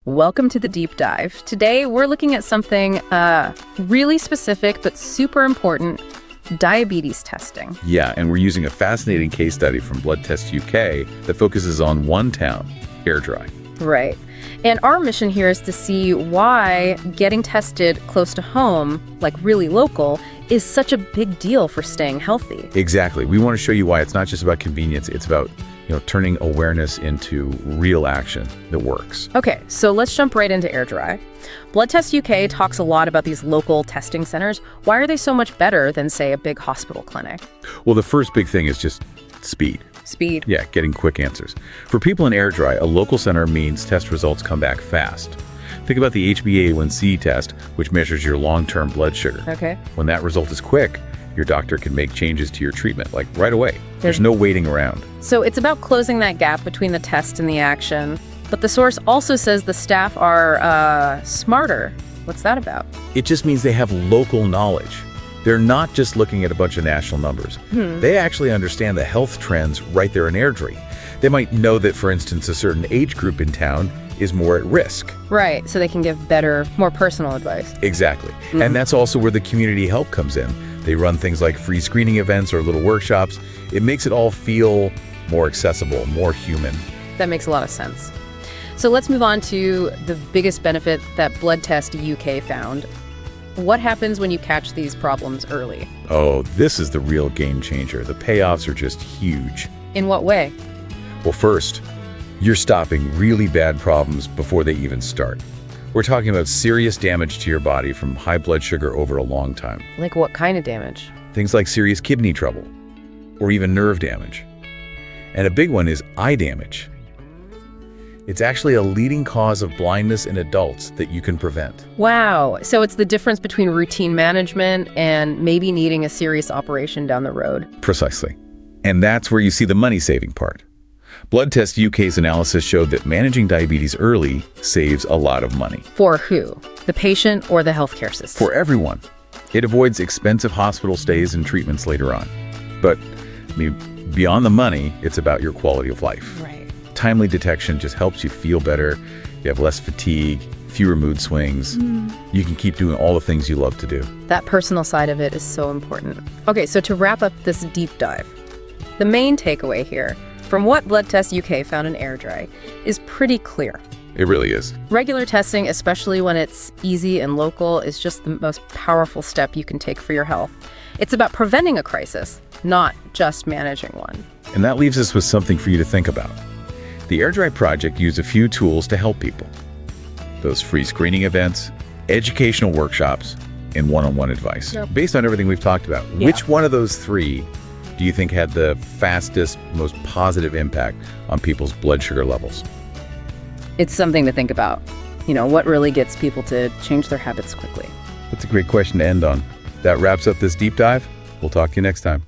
Welcome to the deep dive. Today, we're looking at something really specific but super important, diabetes testing. Yeah, and we're using a fascinating case study from Blood Test UK that focuses on one town, Airdrie. Right. And our mission here is to see why getting tested close to home, like really local, is such a big deal for staying healthy. Exactly. We want to show you why it's not just about convenience, it's about turning awareness into real action that works. Okay, so let's jump right into Airdrie. Blood Test UK talks a lot about these local testing centers. Why are they so much better than, say, a big hospital clinic? Well, the first big thing is just speed. Speed. Yeah, getting quick answers. For people in Airdrie, a local center means test results come back fast. Think about the HbA1c test, which measures your long-term blood sugar. Okay. When that result is quick, your doctor can make changes to your treatment, like right away. There's no waiting around. So it's about closing that gap between the test and the action. But the source also says the staff are smarter. What's that about? It just means they have local knowledge. They're not just looking at a bunch of national numbers. They actually understand the health trends right there in Airdrie. They might know that, for instance, a certain age group in town is more at risk. Right, so they can give better, more personal advice. Exactly. And that's also where the community help comes in. They run things like free screening events or little workshops. It makes it all feel more accessible, more human. That makes a lot of sense. So let's move on to the biggest benefit that Blood Test UK found. What happens when you catch these problems early? Oh, this is the real game changer. The payoffs are just huge. In what way? Well, first, you're stopping really bad problems before they even start. We're talking about serious damage to your body from high blood sugar over a long time. Like what kind of damage? Things like serious kidney trouble, or even nerve damage. And a big one is eye damage. It's actually a leading cause of blindness in adults that you can prevent. Wow. So it's the difference between routine management and maybe needing a serious operation down the road. Precisely. And that's where you see the money-saving part. Blood Test UK's analysis showed that managing diabetes early saves a lot of money. For who? The patient or the healthcare system? For everyone. It avoids expensive hospital stays and treatments later on. But beyond the money, it's about your quality of life. Right. Timely detection just helps you feel better. You have less fatigue, fewer mood swings. You can keep doing all the things you love to do. That personal side of it is so important. Okay, so to wrap up this deep dive, the main takeaway here from what Blood Test UK found in Airdrie is pretty clear. It really is. Regular testing, especially when it's easy and local, is just the most powerful step you can take for your health. It's about preventing a crisis, not just managing one. And that leaves us with something for you to think about. The Airdrie project used a few tools to help people. Those free screening events, educational workshops, and one-on-one advice. Yep. Based on everything we've talked about, which one of those three do you think had the fastest, most positive impact on people's blood sugar levels? It's something to think about. What really gets people to change their habits quickly? That's a great question to end on. That wraps up this deep dive. We'll talk to you next time.